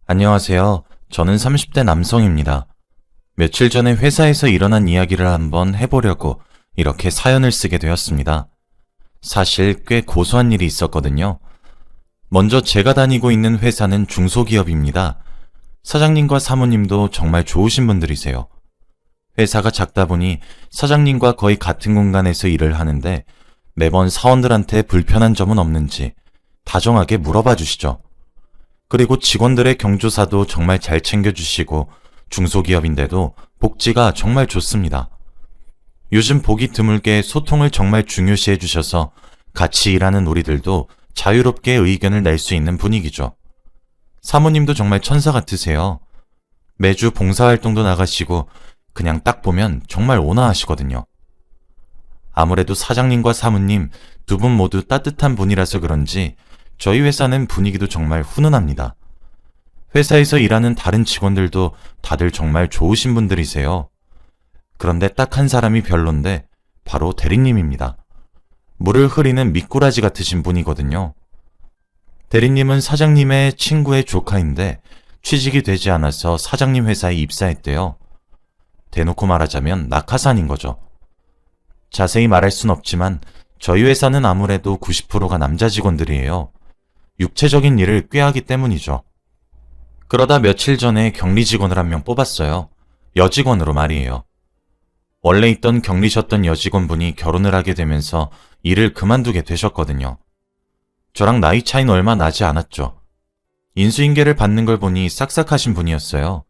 안녕하세요. 저는 30대 남성입니다. 며칠 전에 회사에서 일어난 이야기를 한번 해보려고 이렇게 사연을 쓰게 되었습니다. 사실 꽤 고소한 일이 있었거든요. 먼저 제가 다니고 있는 회사는 중소기업입니다. 사장님과 사모님도 정말 좋으신 분들이세요. 회사가 작다 보니 사장님과 거의 같은 공간에서 일을 하는데 매번 사원들한테 불편한 점은 없는지 다정하게 물어봐 주시죠. 그리고 직원들의 경조사도 정말 잘 챙겨주시고 중소기업인데도 복지가 정말 좋습니다. 요즘 보기 드물게 소통을 정말 중요시해 주셔서 같이 일하는 우리들도 자유롭게 의견을 낼 수 있는 분위기죠. 사모님도 정말 천사 같으세요. 매주 봉사활동도 나가시고 그냥 딱 보면 정말 온화하시거든요. 아무래도 사장님과 사모님 두 분 모두 따뜻한 분이라서 그런지 저희 회사는 분위기도 정말 훈훈합니다. 회사에서 일하는 다른 직원들도 다들 정말 좋으신 분들이세요. 그런데 딱 한 사람이 별론데 바로 대리님입니다. 물을 흐리는 미꾸라지 같으신 분이거든요. 대리님은 사장님의 친구의 조카인데 취직이 되지 않아서 사장님 회사에 입사했대요. 대놓고 말하자면 낙하산인 거죠. 자세히 말할 순 없지만 저희 회사는 아무래도 90%가 남자 직원들이에요. 육체적인 일을 꾀하기 때문이죠. 그러다 며칠 전에 격리 직원을 한 명 뽑았어요. 여직원으로 말이에요. 원래 있던 격리셨던 여직원분이 결혼을 하게 되면서 일을 그만두게 되셨거든요. 저랑 나이 차이는 얼마 나지 않았죠. 인수인계를 받는 걸 보니 싹싹하신 분이었어요.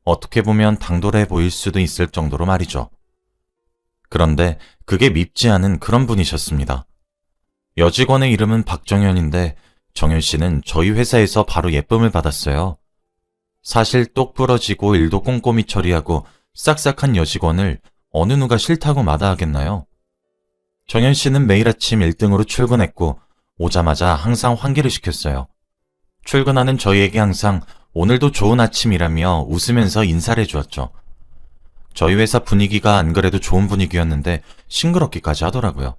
어떻게 보면 당돌해 보일 수도 있을 정도로 말이죠. 그런데 그게 밉지 않은 그런 분이셨습니다. 여직원의 이름은 박정현인데 정현 씨는 저희 회사에서 바로 예쁨을 받았어요. 사실 똑 부러지고 일도 꼼꼼히 처리하고 싹싹한 여직원을 어느 누가 싫다고 마다하겠나요? 정현 씨는 매일 아침 1등으로 출근했고 오자마자 항상 환기를 시켰어요. 출근하는 저희에게 항상 오늘도 좋은 아침이라며 웃으면서 인사를 해주었죠. 저희 회사 분위기가 안 그래도 좋은 분위기였는데 싱그럽기까지 하더라고요.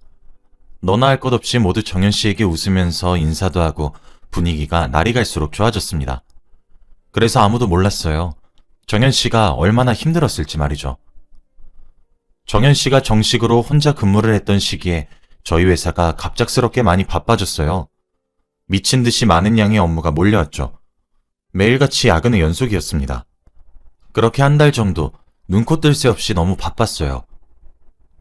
너나 할 것 없이 모두 정현 씨에게 웃으면서 인사도 하고 분위기가 날이 갈수록 좋아졌습니다. 그래서 아무도 몰랐어요. 정현 씨가 얼마나 힘들었을지 말이죠. 정현 씨가 정식으로 혼자 근무를 했던 시기에 저희 회사가 갑작스럽게 많이 바빠졌어요. 미친 듯이 많은 양의 업무가 몰려왔죠. 매일같이 야근의 연속이었습니다. 그렇게 한 달 정도 눈코 뜰 새 없이 너무 바빴어요.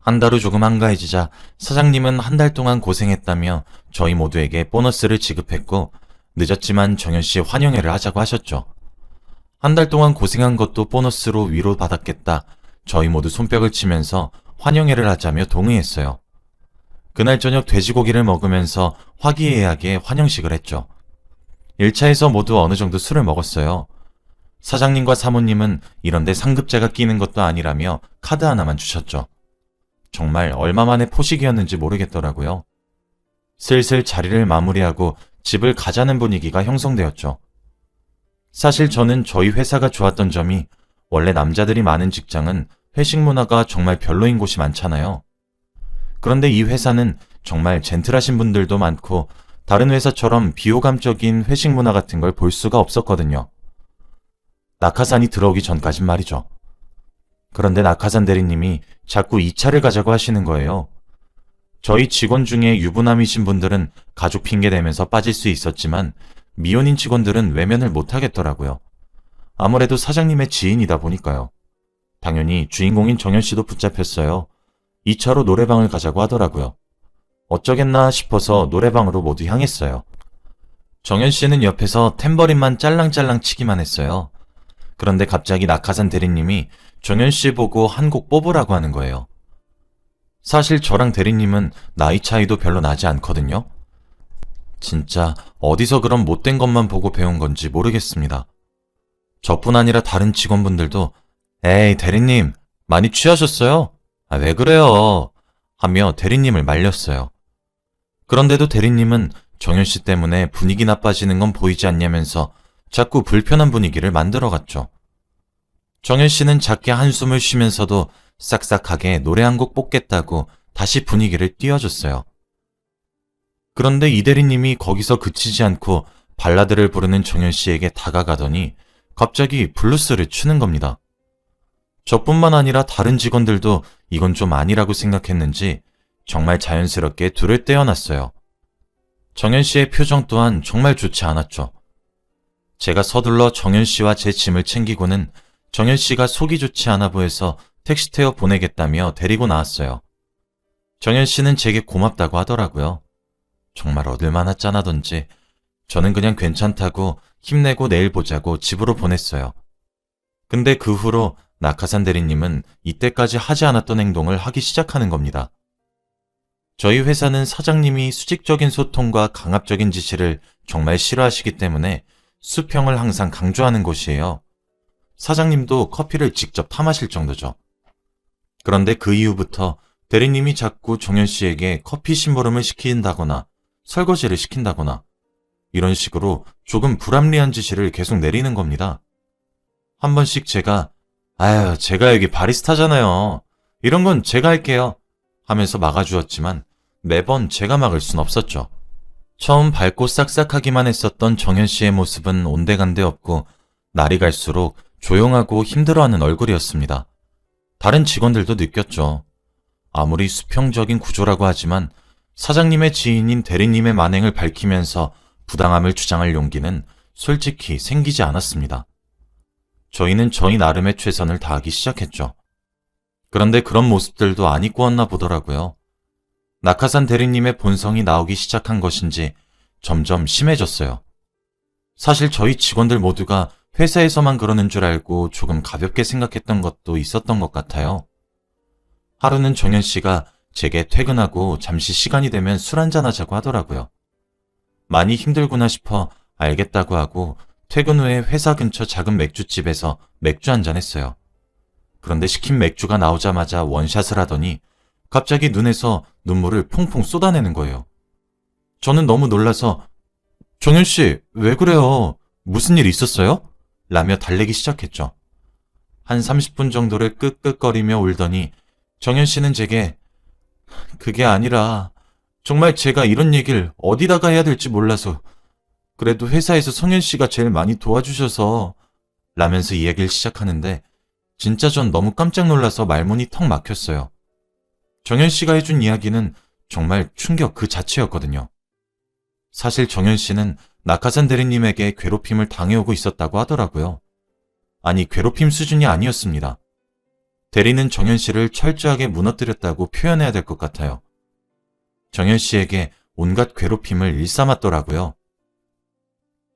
한 달 후 조금 한가해지자 사장님은 한 달 동안 고생했다며 저희 모두에게 보너스를 지급했고 늦었지만 정현 씨 환영회를 하자고 하셨죠. 한 달 동안 고생한 것도 보너스로 위로받았겠다. 저희 모두 손뼉을 치면서 환영회를 하자며 동의했어요. 그날 저녁 돼지고기를 먹으면서 화기애애하게 환영식을 했죠. 1차에서 모두 어느 정도 술을 먹었어요. 사장님과 사모님은 이런데 상급자가 끼는 것도 아니라며 카드 하나만 주셨죠. 정말 얼마 만에 포식이었는지 모르겠더라고요. 슬슬 자리를 마무리하고 집을 가자는 분위기가 형성되었죠. 사실 저는 저희 회사가 좋았던 점이 원래 남자들이 많은 직장은 회식 문화가 정말 별로인 곳이 많잖아요. 그런데 이 회사는 정말 젠틀하신 분들도 많고 다른 회사처럼 비호감적인 회식 문화 같은 걸 볼 수가 없었거든요. 낙하산이 들어오기 전까진 말이죠. 그런데 낙하산 대리님이 자꾸 2차를 가자고 하시는 거예요. 저희 직원 중에 유부남이신 분들은 가족 핑계 대면서 빠질 수 있었지만 미혼인 직원들은 외면을 못 하겠더라고요. 아무래도 사장님의 지인이다 보니까요. 당연히 주인공인 정현 씨도 붙잡혔어요. 2차로 노래방을 가자고 하더라고요. 어쩌겠나 싶어서 노래방으로 모두 향했어요. 정현 씨는 옆에서 탬버린만 짤랑짤랑 치기만 했어요. 그런데 갑자기 낙하산 대리님이 정현 씨 보고 한 곡 뽑으라고 하는 거예요. 사실 저랑 대리님은 나이 차이도 별로 나지 않거든요. 진짜 어디서 그런 못된 것만 보고 배운 건지 모르겠습니다. 저뿐 아니라 다른 직원분들도 에이 대리님 많이 취하셨어요? 왜 그래요? 하며 대리님을 말렸어요. 그런데도 대리님은 정현 씨 때문에 분위기 나빠지는 건 보이지 않냐면서 자꾸 불편한 분위기를 만들어갔죠. 정현 씨는 작게 한숨을 쉬면서도 싹싹하게 노래 한 곡 뽑겠다고 다시 분위기를 띄워줬어요. 그런데 이 대리님이 거기서 그치지 않고 발라드를 부르는 정현 씨에게 다가가더니 갑자기 블루스를 추는 겁니다. 저뿐만 아니라 다른 직원들도 이건 좀 아니라고 생각했는지 정말 자연스럽게 둘을 떼어놨어요. 정현 씨의 표정 또한 정말 좋지 않았죠. 제가 서둘러 정현 씨와 제 짐을 챙기고는 정현 씨가 속이 좋지 않아 보여서 택시 태워 보내겠다며 데리고 나왔어요. 정현 씨는 제게 고맙다고 하더라고요. 정말 얻을만한 짠하던지 저는 그냥 괜찮다고 힘내고 내일 보자고 집으로 보냈어요. 근데 그 후로 낙하산 대리님은 이때까지 하지 않았던 행동을 하기 시작하는 겁니다. 저희 회사는 사장님이 수직적인 소통과 강압적인 지시를 정말 싫어하시기 때문에 수평을 항상 강조하는 곳이에요. 사장님도 커피를 직접 타마실 정도죠. 그런데 그 이후부터 대리님이 자꾸 정현 씨에게 커피 심부름을 시킨다거나 설거지를 시킨다거나 이런 식으로 조금 불합리한 지시를 계속 내리는 겁니다. 한 번씩 제가 제가 여기 바리스타잖아요. 이런 건 제가 할게요. 하면서 막아주었지만 매번 제가 막을 순 없었죠. 처음 밝고 싹싹하기만 했었던 정현 씨의 모습은 온데간데 없고 날이 갈수록 조용하고 힘들어하는 얼굴이었습니다. 다른 직원들도 느꼈죠. 아무리 수평적인 구조라고 하지만 사장님의 지인인 대리님의 만행을 밝히면서 부당함을 주장할 용기는 솔직히 생기지 않았습니다. 저희는 저희 나름의 최선을 다하기 시작했죠. 그런데 그런 모습들도 안 입고왔나 보더라고요. 낙하산 대리님의 본성이 나오기 시작한 것인지 점점 심해졌어요. 사실 저희 직원들 모두가 회사에서만 그러는 줄 알고 조금 가볍게 생각했던 것도 있었던 것 같아요. 하루는 정현 씨가 제게 퇴근하고 잠시 시간이 되면 술 한잔 하자고 하더라고요. 많이 힘들구나 싶어 알겠다고 하고 퇴근 후에 회사 근처 작은 맥주집에서 맥주 한잔 했어요. 그런데 시킨 맥주가 나오자마자 원샷을 하더니 갑자기 눈에서 눈물을 퐁퐁 쏟아내는 거예요. 저는 너무 놀라서 정현 씨, 왜 그래요? 무슨 일 있었어요? 라며 달래기 시작했죠. 한 30분 정도를 끄끄거리며 울더니 정현 씨는 제게 그게 아니라 정말 제가 이런 얘기를 어디다가 해야 될지 몰라서 그래도 회사에서 성현 씨가 제일 많이 도와주셔서 라면서 이야기를 시작하는데 진짜 전 너무 깜짝 놀라서 말문이 턱 막혔어요. 정현 씨가 해준 이야기는 정말 충격 그 자체였거든요. 사실 정현 씨는 낙하산 대리님에게 괴롭힘을 당해오고 있었다고 하더라고요. 아니, 괴롭힘 수준이 아니었습니다. 대리는 정현 씨를 철저하게 무너뜨렸다고 표현해야 될 것 같아요. 정현 씨에게 온갖 괴롭힘을 일삼았더라고요.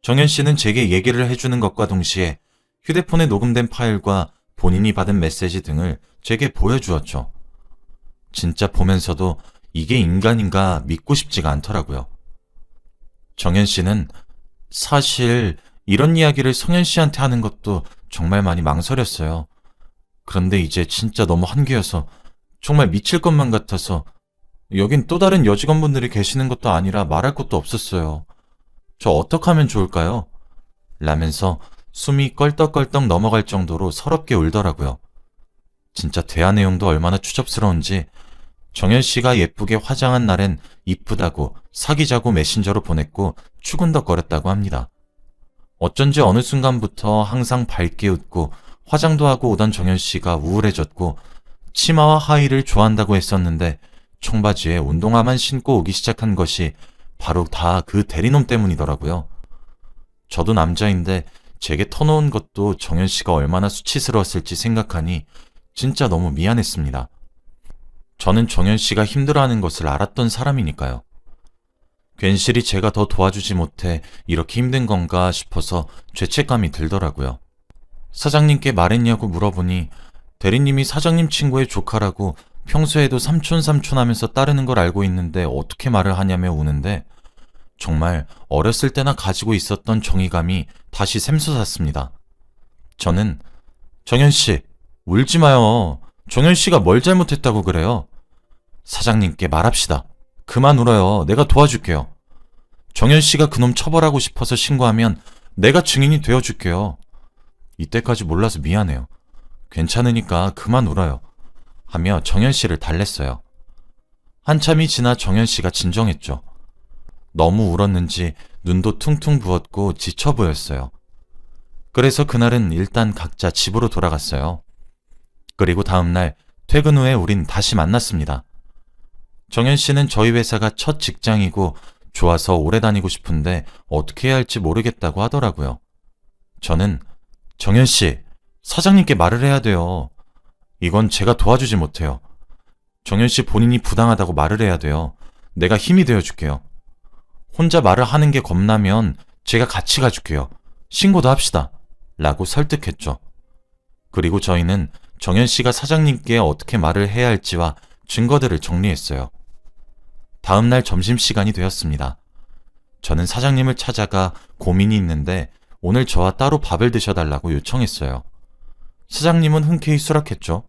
정현 씨는 제게 얘기를 해주는 것과 동시에 휴대폰에 녹음된 파일과 본인이 받은 메시지 등을 제게 보여주었죠. 진짜 보면서도 이게 인간인가 믿고 싶지가 않더라고요. 정현 씨는 사실 이런 이야기를 성현 씨한테 하는 것도 정말 많이 망설였어요. 그런데 이제 진짜 너무 한계여서 정말 미칠 것만 같아서 여긴 또 다른 여직원분들이 계시는 것도 아니라 말할 것도 없었어요. 저 어떻게 하면 좋을까요? 라면서 숨이 껄떡껄떡 넘어갈 정도로 서럽게 울더라고요. 진짜 대화 내용도 얼마나 추접스러운지 정현 씨가 예쁘게 화장한 날엔 이쁘다고 사귀자고 메신저로 보냈고 추근덕거렸다고 합니다. 어쩐지 어느 순간부터 항상 밝게 웃고 화장도 하고 오던 정현 씨가 우울해졌고 치마와 하의를 좋아한다고 했었는데 청바지에 운동화만 신고 오기 시작한 것이 바로 다 그 대리놈 때문이더라고요. 저도 남자인데 제게 터놓은 것도 정현 씨가 얼마나 수치스러웠을지 생각하니 진짜 너무 미안했습니다. 저는 정현 씨가 힘들어하는 것을 알았던 사람이니까요. 괜시리 제가 더 도와주지 못해 이렇게 힘든 건가 싶어서 죄책감이 들더라고요. 사장님께 말했냐고 물어보니 대리님이 사장님 친구의 조카라고 평소에도 삼촌 하면서 따르는 걸 알고 있는데 어떻게 말을 하냐며 우는데 정말 어렸을 때나 가지고 있었던 정의감이 다시 샘솟았습니다. 저는 정현 씨, 울지 마요. 정현 씨가 뭘 잘못했다고 그래요? 사장님께 말합시다. 그만 울어요. 내가 도와줄게요. 정현 씨가 그놈 처벌하고 싶어서 신고하면 내가 증인이 되어줄게요. 이때까지 몰라서 미안해요. 괜찮으니까 그만 울어요. 하며 정현 씨를 달랬어요. 한참이 지나 정현 씨가 진정했죠. 너무 울었는지 눈도 퉁퉁 부었고 지쳐 보였어요. 그래서 그날은 일단 각자 집으로 돌아갔어요. 그리고 다음날 퇴근 후에 우린 다시 만났습니다. 정현 씨는 저희 회사가 첫 직장이고 좋아서 오래 다니고 싶은데 어떻게 해야 할지 모르겠다고 하더라고요. 저는 정현 씨, 사장님께 말을 해야 돼요. 이건 제가 도와주지 못해요. 정현 씨 본인이 부당하다고 말을 해야 돼요. 내가 힘이 되어줄게요. 혼자 말을 하는 게 겁나면 제가 같이 가줄게요. 신고도 합시다. 라고 설득했죠. 그리고 저희는 정현 씨가 사장님께 어떻게 말을 해야 할지와 증거들을 정리했어요. 다음날 점심시간이 되었습니다. 저는 사장님을 찾아가 고민이 있는데 오늘 저와 따로 밥을 드셔달라고 요청했어요. 사장님은 흔쾌히 수락했죠.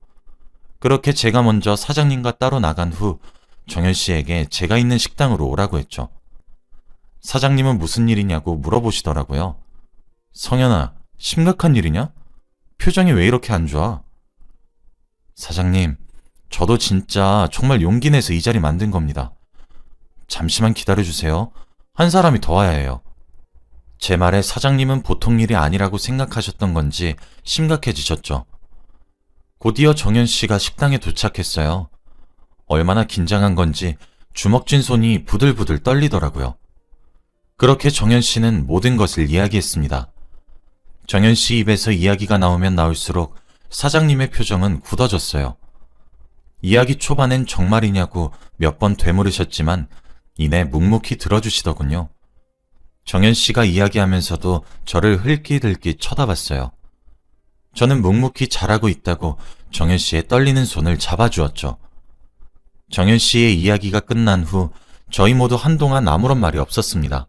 그렇게 제가 먼저 사장님과 따로 나간 후 정현 씨에게 제가 있는 식당으로 오라고 했죠. 사장님은 무슨 일이냐고 물어보시더라고요. 성현아, 심각한 일이냐? 표정이 왜 이렇게 안 좋아? 사장님, 저도 진짜 정말 용기 내서 이 자리 만든 겁니다. 잠시만 기다려주세요. 한 사람이 더 와야 해요. 제 말에 사장님은 보통 일이 아니라고 생각하셨던 건지 심각해지셨죠. 곧이어 정현 씨가 식당에 도착했어요. 얼마나 긴장한 건지 주먹 쥔 손이 부들부들 떨리더라고요. 그렇게 정현 씨는 모든 것을 이야기했습니다. 정현 씨 입에서 이야기가 나오면 나올수록 사장님의 표정은 굳어졌어요. 이야기 초반엔 정말이냐고 몇 번 되물으셨지만 이내 묵묵히 들어주시더군요. 정현 씨가 이야기하면서도 저를 흘끼들끼 쳐다봤어요. 저는 묵묵히 잘하고 있다고 정현 씨의 떨리는 손을 잡아주었죠. 정현 씨의 이야기가 끝난 후 저희 모두 한동안 아무런 말이 없었습니다.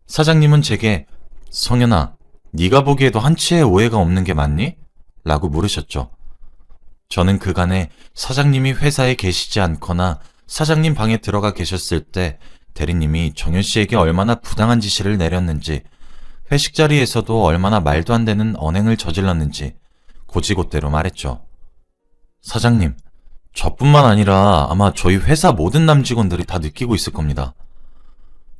사장님은 제게 성현아, 네가 보기에도 한치의 오해가 없는 게 맞니? 라고 물으셨죠. 저는 그간에 사장님이 회사에 계시지 않거나 사장님 방에 들어가 계셨을 때 대리님이 정현 씨에게 얼마나 부당한 지시를 내렸는지, 회식 자리에서도 얼마나 말도 안 되는 언행을 저질렀는지 고지고대로 말했죠. 사장님, 저뿐만 아니라 아마 저희 회사 모든 남직원들이 다 느끼고 있을 겁니다.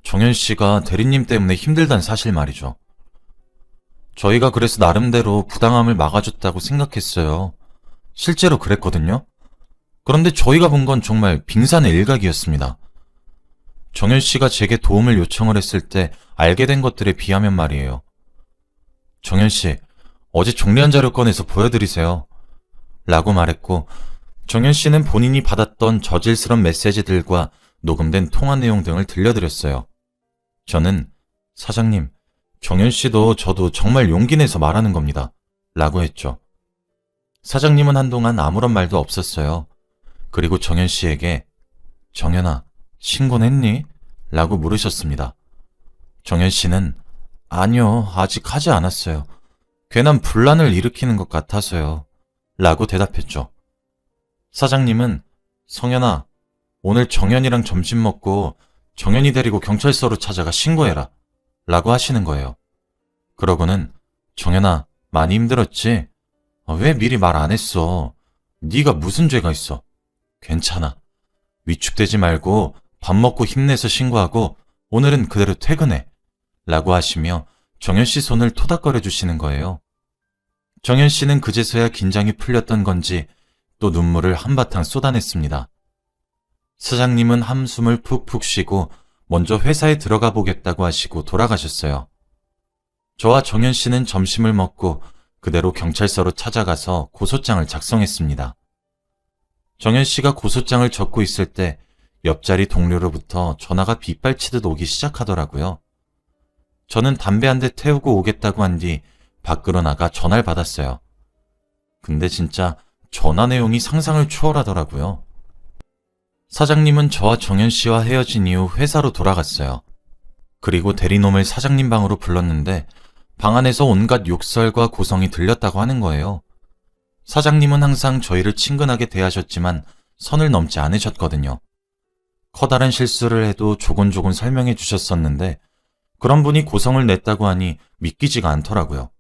정현 씨가 대리님 때문에 힘들단 사실 말이죠. 저희가 그래서 나름대로 부당함을 막아줬다고 생각했어요. 실제로 그랬거든요. 그런데 저희가 본 건 정말 빙산의 일각이었습니다. 정현 씨가 제게 도움을 요청을 했을 때 알게 된 것들에 비하면 말이에요. 정현 씨, 어제 정리한 자료 꺼내서 보여드리세요. 라고 말했고, 정현 씨는 본인이 받았던 저질스러운 메시지들과 녹음된 통화 내용 등을 들려드렸어요. 저는 사장님, 정현 씨도 저도 정말 용기 내서 말하는 겁니다. 라고 했죠. 사장님은 한동안 아무런 말도 없었어요. 그리고 정현 씨에게 정현아, 신고는 했니? 라고 물으셨습니다. 정현 씨는 아니요, 아직 하지 않았어요. 괜한 분란을 일으키는 것 같아서요. 라고 대답했죠. 사장님은 성현아, 오늘 정현이랑 점심 먹고 정현이 데리고 경찰서로 찾아가 신고해라. 라고 하시는 거예요. 그러고는 정현아, 많이 힘들었지? 왜 미리 말 안 했어? 네가 무슨 죄가 있어? 괜찮아. 위축되지 말고 밥 먹고 힘내서 신고하고 오늘은 그대로 퇴근해. 라고 하시며 정현 씨 손을 토닥거려 주시는 거예요. 정현 씨는 그제서야 긴장이 풀렸던 건지 또 눈물을 한바탕 쏟아냈습니다. 사장님은 한숨을 푹푹 쉬고 먼저 회사에 들어가 보겠다고 하시고 돌아가셨어요. 저와 정현 씨는 점심을 먹고 그대로 경찰서로 찾아가서 고소장을 작성했습니다. 정현 씨가 고소장을 적고 있을 때 옆자리 동료로부터 전화가 빗발치듯 오기 시작하더라고요. 저는 담배 한 대 태우고 오겠다고 한 뒤 밖으로 나가 전화를 받았어요. 근데 진짜 전화 내용이 상상을 초월하더라고요. 사장님은 저와 정현 씨와 헤어진 이후 회사로 돌아갔어요. 그리고 대리놈을 사장님 방으로 불렀는데 방 안에서 온갖 욕설과 고성이 들렸다고 하는 거예요. 사장님은 항상 저희를 친근하게 대하셨지만 선을 넘지 않으셨거든요. 커다란 실수를 해도 조곤조곤 설명해 주셨었는데 그런 분이 고성을 냈다고 하니 믿기지가 않더라고요.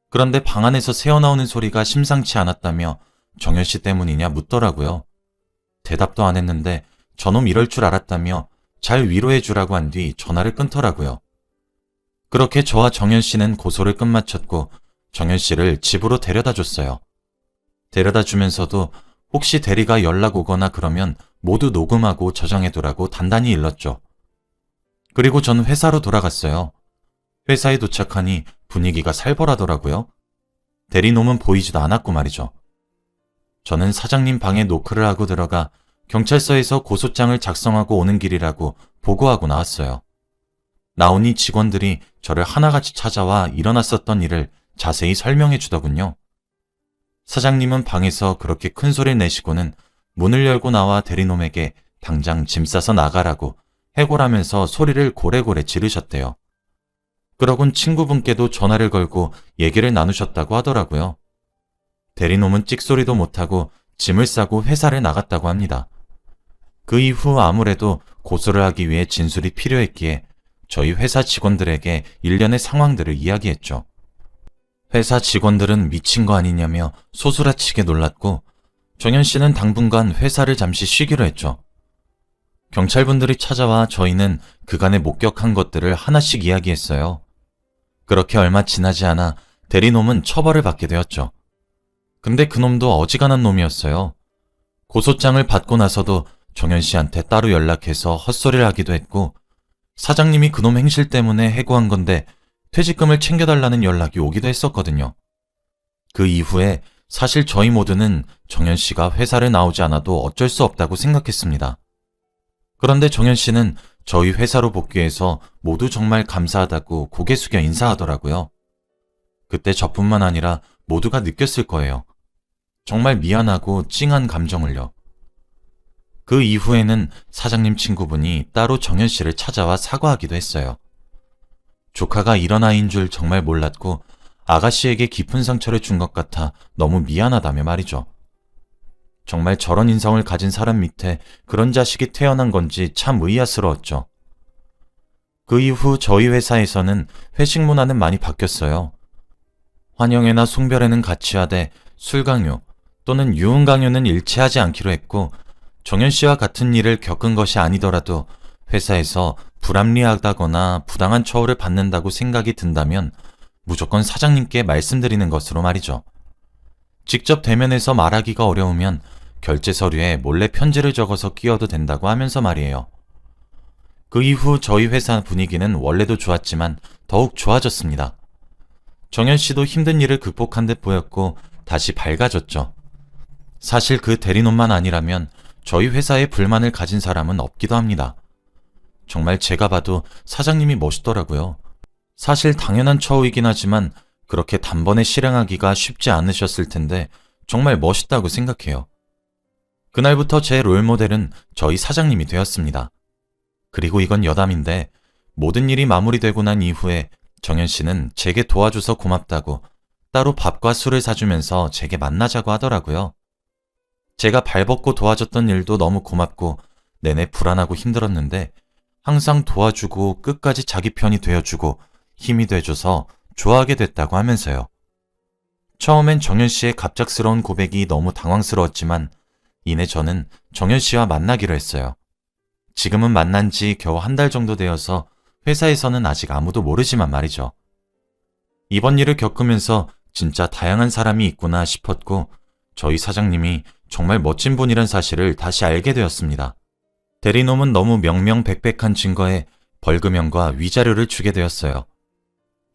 그런데 방 안에서 새어나오는 소리가 심상치 않았다며 정현 씨 때문이냐 묻더라고요. 대답도 안 했는데 저놈 이럴 줄 알았다며 잘 위로해주라고 한 뒤 전화를 끊더라고요. 그렇게 저와 정현 씨는 고소를 끝마쳤고 정현 씨를 집으로 데려다 줬어요. 데려다 주면서도 혹시 대리가 연락 오거나 그러면 모두 녹음하고 저장해두라고 단단히 일렀죠. 그리고 전 회사로 돌아갔어요. 회사에 도착하니 분위기가 살벌하더라고요. 대리놈은 보이지도 않았고 말이죠. 저는 사장님 방에 노크를 하고 들어가 경찰서에서 고소장을 작성하고 오는 길이라고 보고하고 나왔어요. 나오니 직원들이 저를 하나같이 찾아와 일어났었던 일을 자세히 설명해 주더군요. 사장님은 방에서 그렇게 큰 소리를 내시고는 문을 열고 나와 대리놈에게 당장 짐 싸서 나가라고 해골하면서 소리를 고래고래 지르셨대요. 그러곤 친구분께도 전화를 걸고 얘기를 나누셨다고 하더라고요. 대리놈은 찍소리도 못하고 짐을 싸고 회사를 나갔다고 합니다. 그 이후 아무래도 고소를 하기 위해 진술이 필요했기에 저희 회사 직원들에게 일련의 상황들을 이야기했죠. 회사 직원들은 미친 거 아니냐며 소스라치게 놀랐고 정현 씨는 당분간 회사를 잠시 쉬기로 했죠. 경찰분들이 찾아와 저희는 그간에 목격한 것들을 하나씩 이야기했어요. 그렇게 얼마 지나지 않아 대리놈은 처벌을 받게 되었죠. 근데 그놈도 어지간한 놈이었어요. 고소장을 받고 나서도 정현 씨한테 따로 연락해서 헛소리를 하기도 했고 사장님이 그놈 행실 때문에 해고한 건데 퇴직금을 챙겨달라는 연락이 오기도 했었거든요. 그 이후에 사실 저희 모두는 정현 씨가 회사를 나오지 않아도 어쩔 수 없다고 생각했습니다. 그런데 정현 씨는 저희 회사로 복귀해서 모두 정말 감사하다고 고개 숙여 인사하더라고요. 그때 저뿐만 아니라 모두가 느꼈을 거예요. 정말 미안하고 찡한 감정을요. 그 이후에는 사장님 친구분이 따로 정현 씨를 찾아와 사과하기도 했어요. 조카가 이런 아이인 줄 정말 몰랐고 아가씨에게 깊은 상처를 준 것 같아 너무 미안하다며 말이죠. 정말 저런 인성을 가진 사람 밑에 그런 자식이 태어난 건지 참 의아스러웠죠. 그 이후 저희 회사에서는 회식 문화는 많이 바뀌었어요. 환영회나 송별회는 같이 하되 술 강요 또는 유흥 강요는 일치하지 않기로 했고 정현 씨와 같은 일을 겪은 것이 아니더라도 회사에서 불합리하다거나 부당한 처우를 받는다고 생각이 든다면 무조건 사장님께 말씀드리는 것으로 말이죠. 직접 대면해서 말하기가 어려우면 결제 서류에 몰래 편지를 적어서 끼워도 된다고 하면서 말이에요. 그 이후 저희 회사 분위기는 원래도 좋았지만 더욱 좋아졌습니다. 정현 씨도 힘든 일을 극복한 듯 보였고 다시 밝아졌죠. 사실 그 대리놈만 아니라면 저희 회사에 불만을 가진 사람은 없기도 합니다. 정말 제가 봐도 사장님이 멋있더라고요. 사실 당연한 처우이긴 하지만 그렇게 단번에 실행하기가 쉽지 않으셨을 텐데 정말 멋있다고 생각해요. 그날부터 제 롤모델은 저희 사장님이 되었습니다. 그리고 이건 여담인데 모든 일이 마무리되고 난 이후에 정현 씨는 제게 도와줘서 고맙다고 따로 밥과 술을 사주면서 제게 만나자고 하더라고요. 제가 발벗고 도와줬던 일도 너무 고맙고 내내 불안하고 힘들었는데 항상 도와주고 끝까지 자기 편이 되어주고 힘이 돼줘서 좋아하게 됐다고 하면서요. 처음엔 정현 씨의 갑작스러운 고백이 너무 당황스러웠지만 이내 저는 정현 씨와 만나기로 했어요. 지금은 만난 지 겨우 한 달 정도 되어서 회사에서는 아직 아무도 모르지만 말이죠. 이번 일을 겪으면서 진짜 다양한 사람이 있구나 싶었고 저희 사장님이 정말 멋진 분이란 사실을 다시 알게 되었습니다. 대리놈은 너무 명명백백한 증거에 벌금형과 위자료를 주게 되었어요.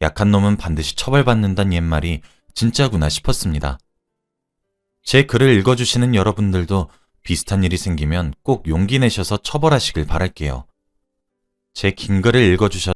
약한 놈은 반드시 처벌받는다는 옛말이 진짜구나 싶었습니다. 제 글을 읽어주시는 여러분들도 비슷한 일이 생기면 꼭 용기 내셔서 처벌하시길 바랄게요. 제 긴 글을 읽어주셔서